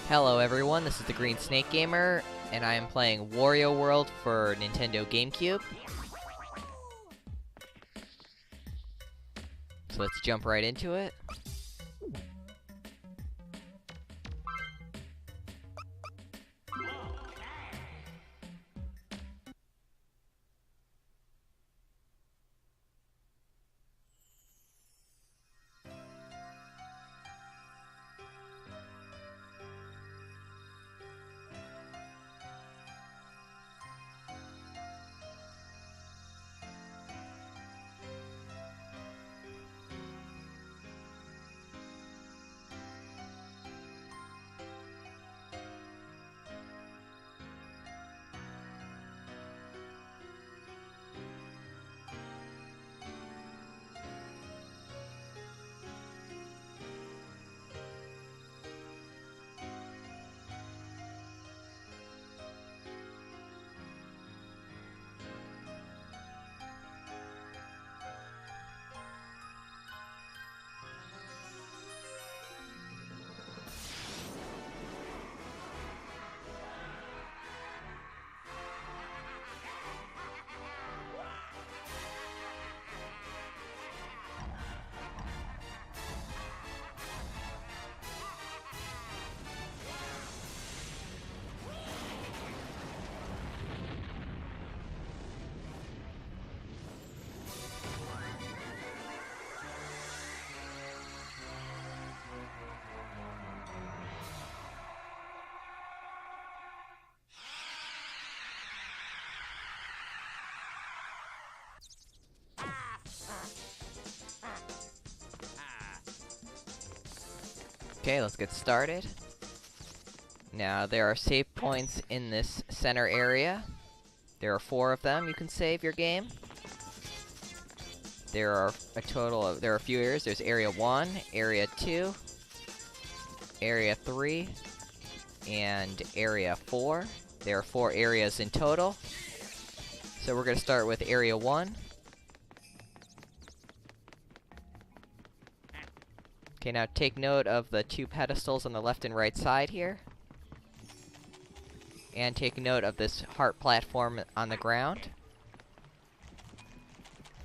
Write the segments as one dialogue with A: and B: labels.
A: Hello everyone, this is the Green Snake Gamer, and I am playing Wario World for Nintendo GameCube. So let's jump right into it. Okay, let's get started. Now, there are save points in this center area. There are 4 of them. You can save your game. There are a few areas. There's Area 1, Area 2, Area 3, and Area 4. There are 4 areas in total. So we're going to start with Area 1. Okay, now take note of the 2 pedestals on the left and right side here. And take note of this heart platform on the ground.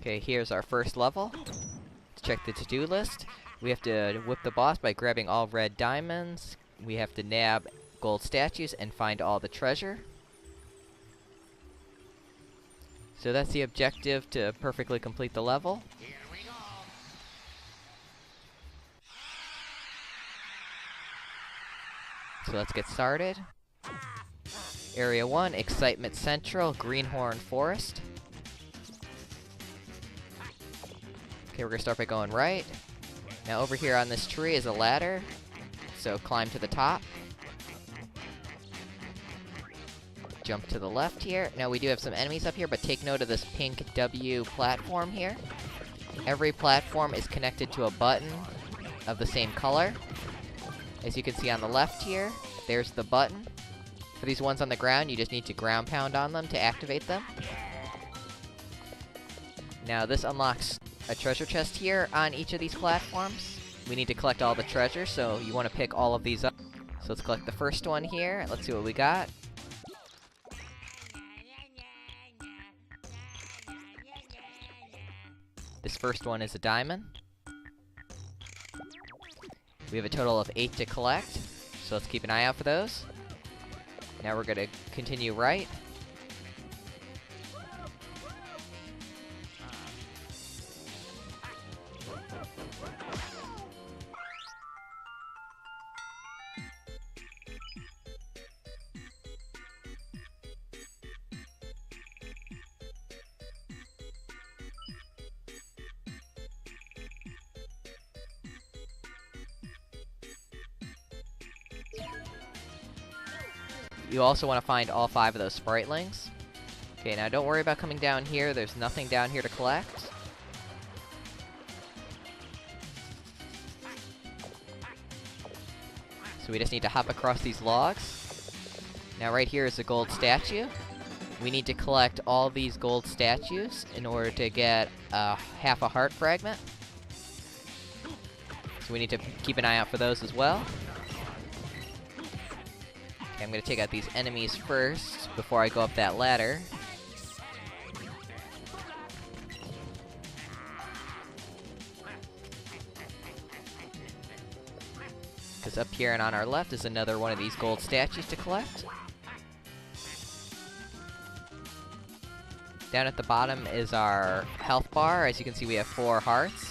A: Okay, here's our first level. Let's check the to-do list. We have to whip the boss by grabbing all red diamonds. We have to nab gold statues and find all the treasure. So that's the objective, to perfectly complete the level. So let's get started. Area 1, Excitement Central, Greenhorn Forest. Okay, we're gonna start by going right. Now over here on this tree is a ladder, so climb to the top. Jump to the left here. Now we do have some enemies up here, but take note of this pink W platform here. Every platform is connected to a button of the same color. As you can see on the left here, there's the button. For these ones on the ground, you just need to ground pound on them to activate them. Now this unlocks a treasure chest here on each of these platforms. We need to collect all the treasure, so you want to pick all of these up. So let's collect the first one here. Let's see what we got. This first one is a diamond. We have a total of 8 to collect, so let's keep an eye out for those. Now we're gonna continue right. You also want to find all 5 of those spritelings. Okay, now don't worry about coming down here. There's nothing down here to collect. So we just need to hop across these logs. Now right here is a gold statue. We need to collect all these gold statues in order to get half a heart fragment. So we need to keep an eye out for those as well. Okay, I'm gonna take out these enemies first, before I go up that ladder. Because up here and on our left is another one of these gold statues to collect. Down at the bottom is our health bar. As you can see, we have 4 hearts.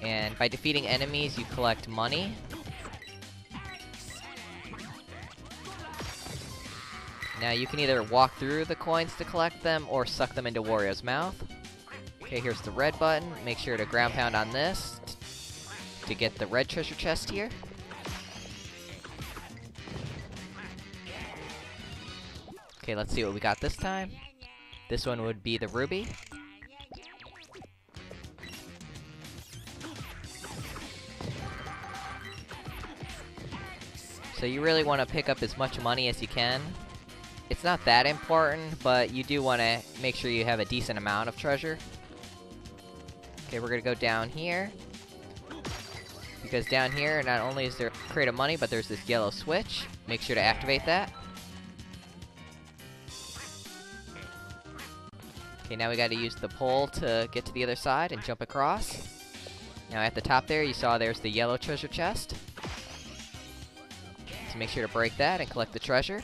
A: And by defeating enemies, you collect money. Now you can either walk through the coins to collect them, or suck them into Wario's mouth. Okay, here's the red button. Make sure to ground pound on this to get the red treasure chest here. Okay, let's see what we got this time. This one would be the ruby. So you really want to pick up as much money as you can. It's not that important, but you do want to make sure you have a decent amount of treasure. Okay, we're gonna go down here. Because down here, not only is there a crate of money, but there's this yellow switch. Make sure to activate that. Okay, now we gotta use the pole to get to the other side and jump across. Now at the top there, you saw there's the yellow treasure chest. So make sure to break that and collect the treasure.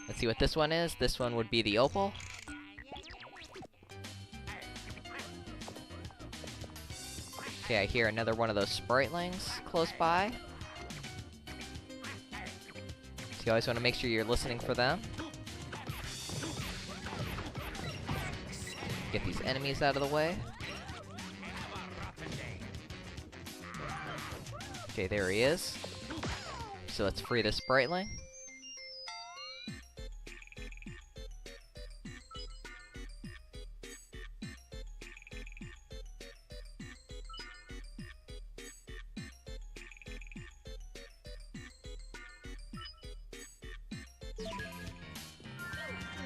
A: Let's see what this one is. This one would be the opal. Okay, I hear another one of those spritelings close by. So you always want to make sure you're listening for them. Get these enemies out of the way. Okay, there he is. So let's free this spriteling.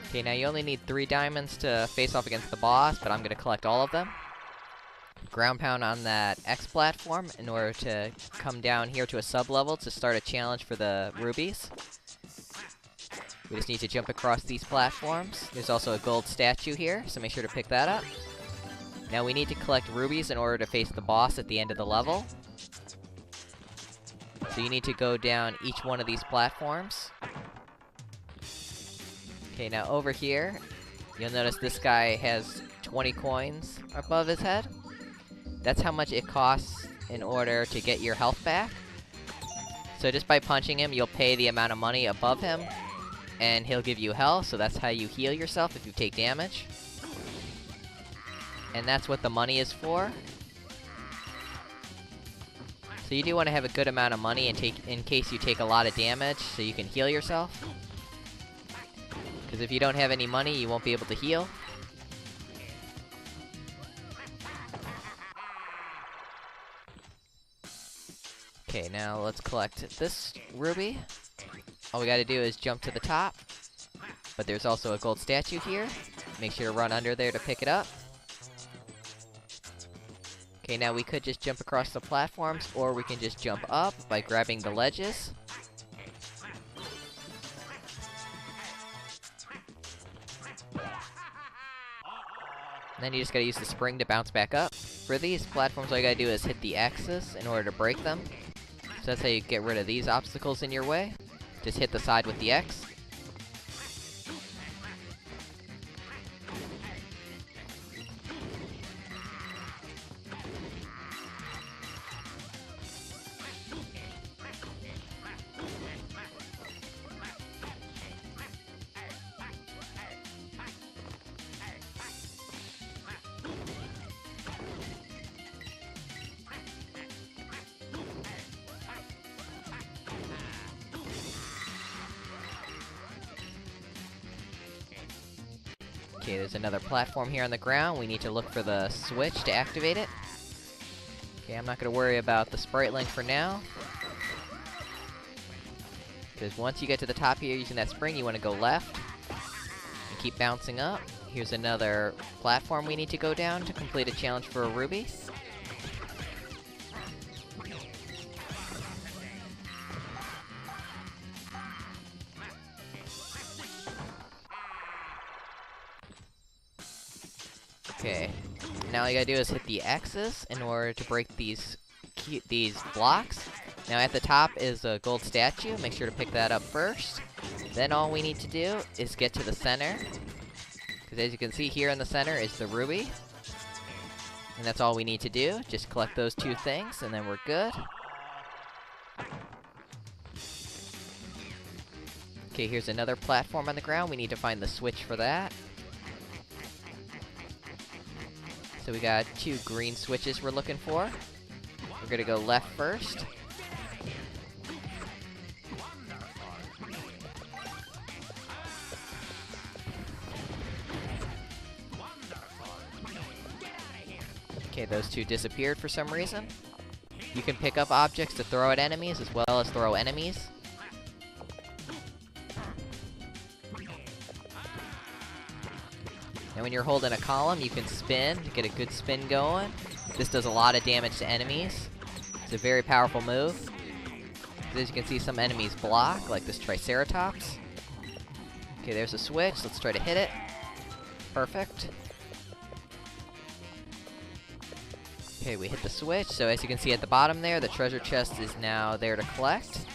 A: Okay, now you only need 3 diamonds to face off against the boss, but I'm gonna collect all of them. Ground pound on that X platform in order to come down here to a sub-level to start a challenge for the rubies. We just need to jump across these platforms. There's also a gold statue here, so make sure to pick that up. Now we need to collect rubies in order to face the boss at the end of the level. So you need to go down each one of these platforms. Okay, now over here, you'll notice this guy has 20 coins above his head. That's how much it costs in order to get your health back. So just by punching him, you'll pay the amount of money above him, and he'll give you health, so that's how you heal yourself if you take damage. And that's what the money is for. So you do want to have a good amount of money in case you take a lot of damage, so you can heal yourself. Because if you don't have any money, you won't be able to heal. Okay, now let's collect this ruby. All we gotta do is jump to the top. But there's also a gold statue here. Make sure to run under there to pick it up. Okay, now we could just jump across the platforms, or we can just jump up by grabbing the ledges. And then you just gotta use the spring to bounce back up. For these platforms, all you gotta do is hit the X's in order to break them. So that's how you get rid of these obstacles in your way. Just hit the side with the X. Okay, there's another platform here on the ground. We need to look for the switch to activate it. Okay, I'm not gonna worry about the spriteling for now. Because once you get to the top here using that spring, you want to go left. And keep bouncing up. Here's another platform we need to go down to complete a challenge for a ruby. now all you gotta do is hit the X's in order to break these blocks. Now at the top is a gold statue. Make sure to pick that up first. Then all we need to do is get to the center. Because as you can see here in the center is the ruby. And that's all we need to do. Just collect those two things and then we're good. Okay, here's another platform on the ground. We need to find the switch for that. So we got 2 green switches we're looking for. We're gonna go left first. Okay, those 2 disappeared for some reason. You can pick up objects to throw at enemies as well as throw enemies. And when you're holding a column, you can spin to get a good spin going. This does a lot of damage to enemies. It's a very powerful move. As you can see, some enemies block, like this Triceratops. Okay, there's a switch. Let's try to hit it. Perfect. Okay, we hit the switch. So as you can see at the bottom there, the treasure chest is now there to collect.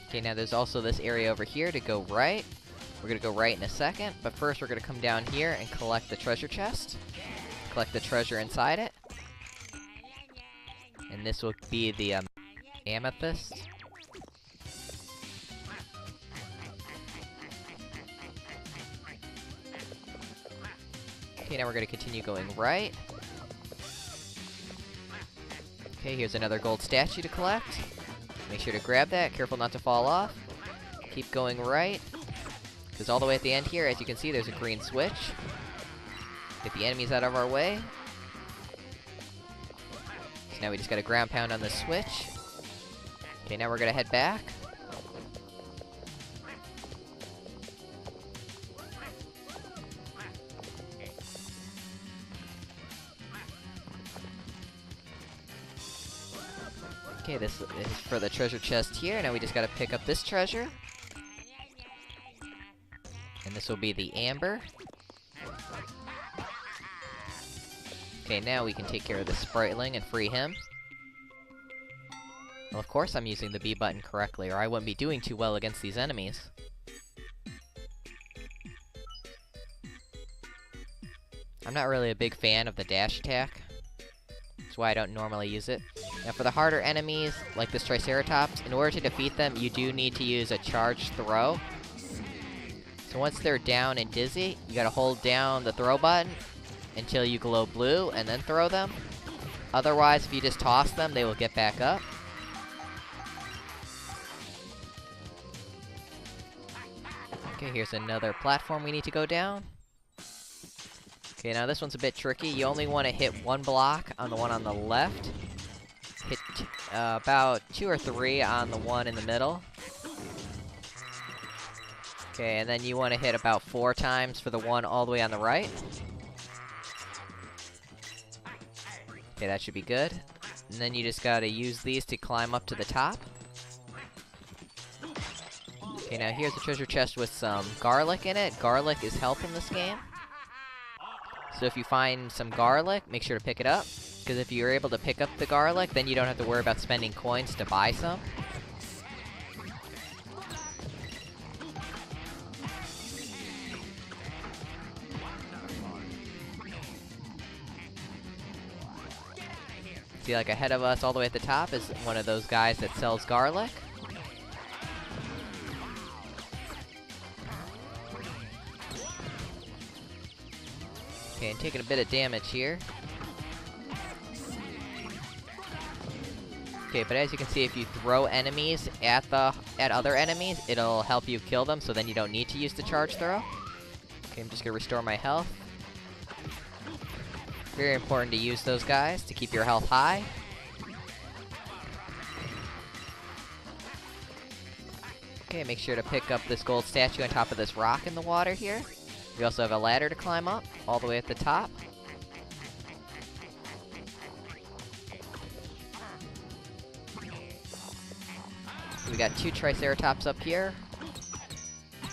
A: Okay, now there's also this area over here to go right. We're gonna go right in a second, but first we're gonna come down here and collect the treasure chest. Collect the treasure inside it. And this will be the amethyst. Okay, now we're gonna continue going right. Okay, here's another gold statue to collect. Make sure to grab that, careful not to fall off. Keep going right. Because all the way at the end here, as you can see, there's a green switch. Get the enemies out of our way. So now we just gotta ground pound on the switch. Okay, now we're gonna head back. Okay, this is for the treasure chest here. Now we just gotta pick up this treasure. And this will be the amber. Okay, now we can take care of the spriteling and free him. Well, of course I'm using the B button correctly, or I wouldn't be doing too well against these enemies. I'm not really a big fan of the dash attack. That's why I don't normally use it. Now for the harder enemies, like this Triceratops, in order to defeat them, you do need to use a charged throw. So once they're down and dizzy, you gotta hold down the throw button until you glow blue, and then throw them. Otherwise, if you just toss them, they will get back up. Okay, here's another platform we need to go down. Okay, now this one's a bit tricky. You only want to hit one block on the one on the left. Hit about 2 or 3 on the one in the middle. Okay, and then you want to hit about 4 times for the one all the way on the right. Okay, that should be good. And then you just gotta use these to climb up to the top. Okay, now here's the treasure chest with some garlic in it. Garlic is health in this game. So if you find some garlic, make sure to pick it up. Because if you're able to pick up the garlic, then you don't have to worry about spending coins to buy some. See, like ahead of us all the way at the top is one of those guys that sells garlic. Okay, and taking a bit of damage here. Okay, but as you can see, if you throw enemies at other enemies, it'll help you kill them, so then you don't need to use the charge throw. Okay, I'm just gonna restore my health. Very important to use those guys to keep your health high. Okay, make sure to pick up this gold statue on top of this rock in the water here. We also have a ladder to climb up, all the way at the top. we got 2 Triceratops up here.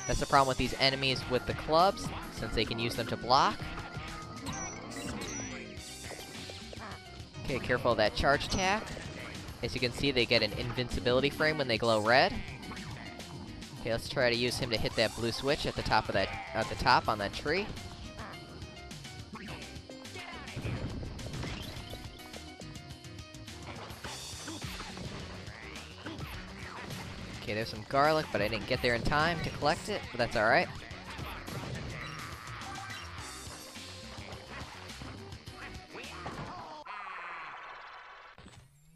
A: That's the problem with these enemies with the clubs, since they can use them to block. Okay, careful of that charge attack. As you can see, they get an invincibility frame when they glow red. Okay, let's try to use him to hit that blue switch at the top of that, at the top on that tree. Okay, there's some garlic, but I didn't get there in time to collect it, but that's alright.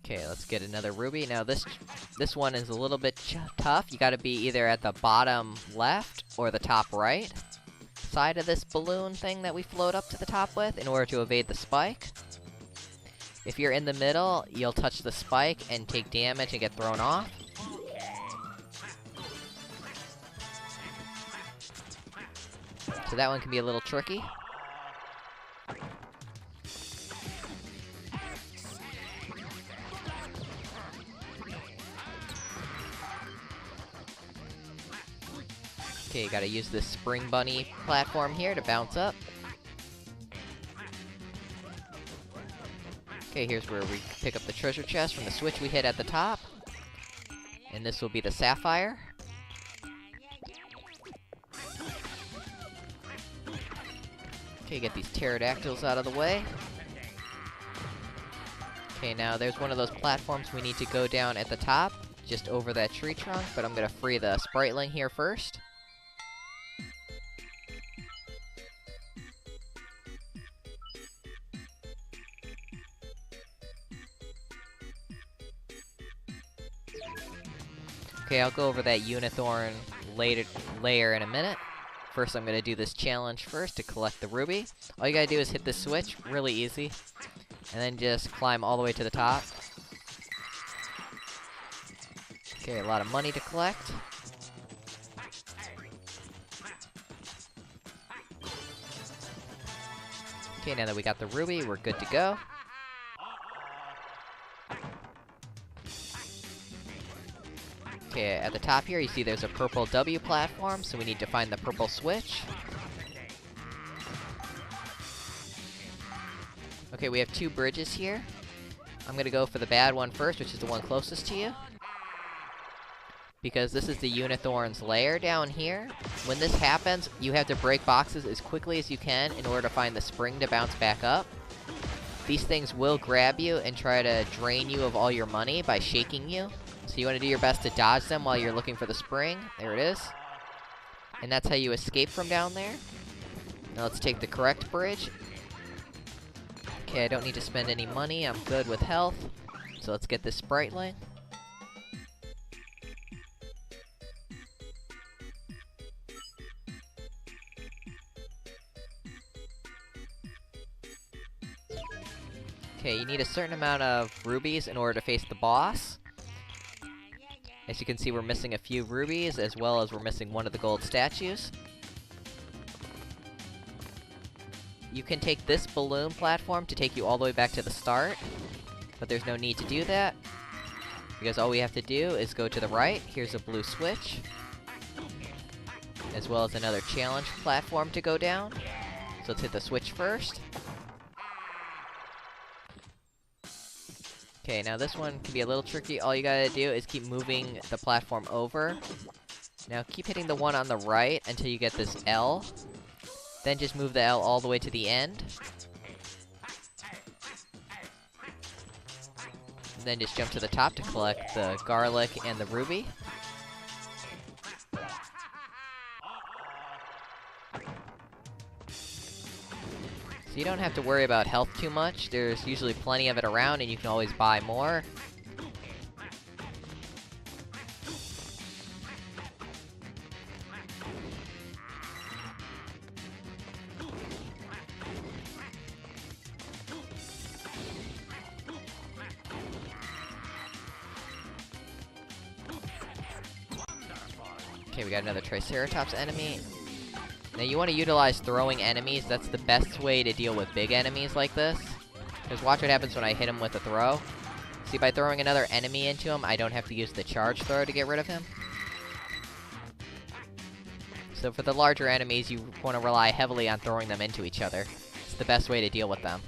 A: Okay, let's get another ruby. Now this one is a little bit tough. You gotta be either at the bottom left or the top right side of this balloon thing that we float up to the top with in order to evade the spike. If you're in the middle, you'll touch the spike and take damage and get thrown off. So that one can be a little tricky. Okay, you gotta use this spring bunny platform here to bounce up. Okay, here's where we pick up the treasure chest from the switch we hit at the top. And this will be the sapphire. Okay, get these pterodactyls out of the way. Okay, now there's one of those platforms we need to go down at the top, just over that tree trunk, but I'm gonna free the spriteling here first. Okay, I'll go over that Unithorn layer in a minute. First, I'm gonna do this challenge first to collect the ruby. All you gotta do is hit this switch, really easy, and then just climb all the way to the top. Okay, a lot of money to collect. Okay, now that we got the ruby, we're good to go. Okay, at the top here, you see there's a purple W platform, so we need to find the purple switch. Okay, we have 2 bridges here. I'm gonna go for the bad one first, which is the one closest to you. Because this is the Unithorn's lair down here. When this happens, you have to break boxes as quickly as you can in order to find the spring to bounce back up. These things will grab you and try to drain you of all your money by shaking you. So you want to do your best to dodge them while you're looking for the spring. There it is. And that's how you escape from down there. Now let's take the correct bridge. Okay, I don't need to spend any money. I'm good with health. So let's get this spriteling. Okay, you need a certain amount of rubies in order to face the boss. As you can see, we're missing a few rubies, as well as we're missing one of the gold statues. You can take this balloon platform to take you all the way back to the start, but there's no need to do that, because all we have to do is go to the right. Here's a blue switch, as well as another challenge platform to go down. So let's hit the switch first. Okay, now this one can be a little tricky. All you gotta do is keep moving the platform over. Now keep hitting the one on the right until you get this L. Then just move the L all the way to the end. And then just jump to the top to collect the garlic and the ruby. So you don't have to worry about health too much. There's usually plenty of it around, and you can always buy more. Okay, we got another Triceratops enemy. Now you want to utilize throwing enemies. That's the best way to deal with big enemies like this. Because watch what happens when I hit him with a throw. See, by throwing another enemy into him, I don't have to use the charge throw to get rid of him. So for the larger enemies, you want to rely heavily on throwing them into each other. It's the best way to deal with them.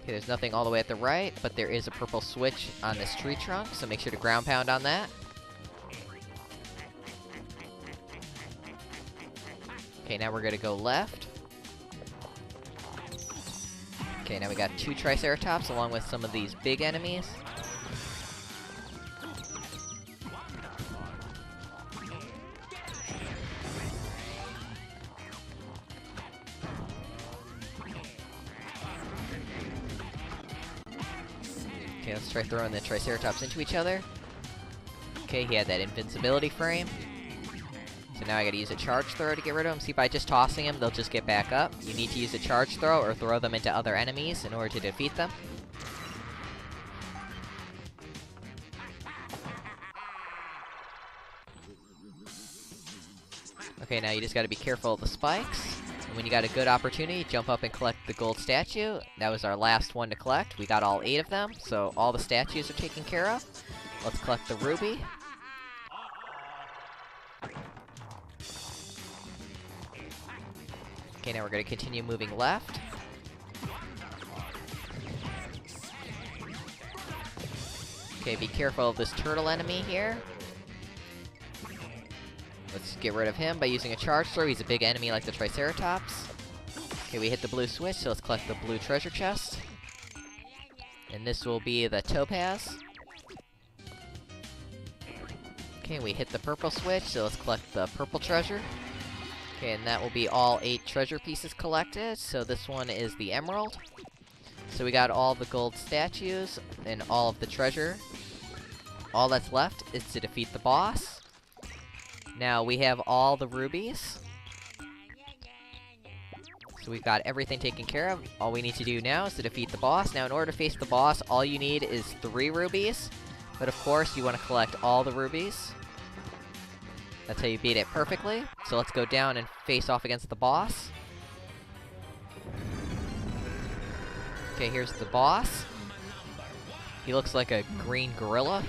A: Okay, there's nothing all the way at the right, but there is a purple switch on this tree trunk, so make sure to ground pound on that. Okay, now we're gonna go left. Okay, now we got 2 Triceratops along with some of these big enemies. Okay, let's try throwing the Triceratops into each other. Okay, he had that invincibility frame. So now I gotta use a charge throw to get rid of him. See, by just tossing him, they'll just get back up. You need to use a charge throw or throw them into other enemies in order to defeat them. Okay, now you just gotta be careful of the spikes. And when you got a good opportunity, jump up and collect the gold statue. That was our last one to collect. We got all 8 of them, so all the statues are taken care of. Let's collect the ruby. Okay, now we're gonna continue moving left. Okay, be careful of this turtle enemy here. Let's get rid of him by using a charge throw. He's a big enemy like the Triceratops. Okay, we hit the blue switch, so let's collect the blue treasure chest. And this will be the topaz. Okay, we hit the purple switch, so let's collect the purple treasure. Okay, and that will be all 8 treasure pieces collected, so this one is the emerald. So we got all the gold statues and all of the treasure. All that's left is to defeat the boss. Now, we have all the rubies. So we've got everything taken care of. All we need to do now is to defeat the boss. Now, in order to face the boss, all you need is 3 rubies. But of course, you want to collect all the rubies. That's how you beat it perfectly. So let's go down and face off against the boss. Okay, here's the boss. He looks like a green gorilla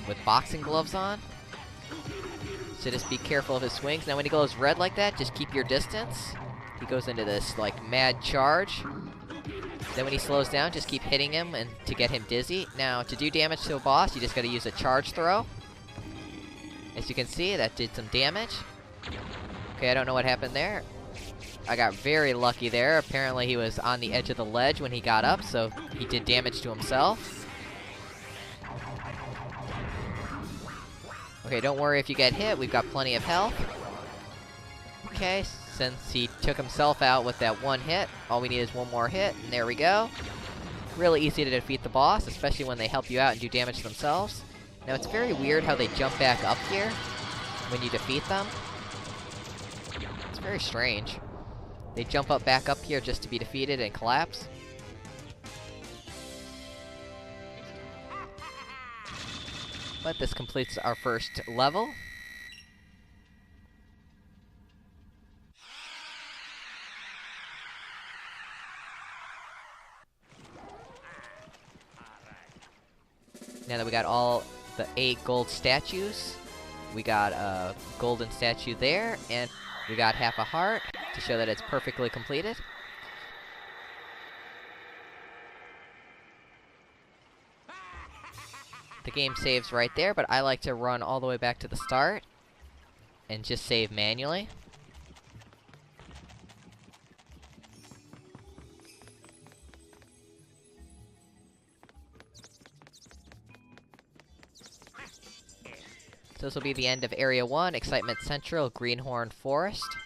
A: with boxing gloves on. So just be careful of his swings. Now when he goes red like that, just keep your distance. He goes into this, like, mad charge. Then when he slows down, just keep hitting him and to get him dizzy. Now, to do damage to a boss, you just gotta use a charge throw. As you can see, that did some damage. Okay, I don't know what happened there. I got very lucky there. Apparently he was on the edge of the ledge when he got up, so he did damage to himself. Okay, don't worry if you get hit, we've got plenty of health. Okay, since he took himself out with that one hit, all we need is one more hit, and there we go. Really easy to defeat the boss, especially when they help you out and do damage themselves. Now, it's very weird how they jump back up here when you defeat them. It's very strange. They jump back up here just to be defeated and collapse. But this completes our first level. Now that we got all the 8 gold statues, we got a golden statue there, and we got half a heart to show that it's perfectly completed. The game saves right there, but I like to run all the way back to the start and just save manually. So this will be the end of Area 1, Excitement Central, Greenhorn Forest.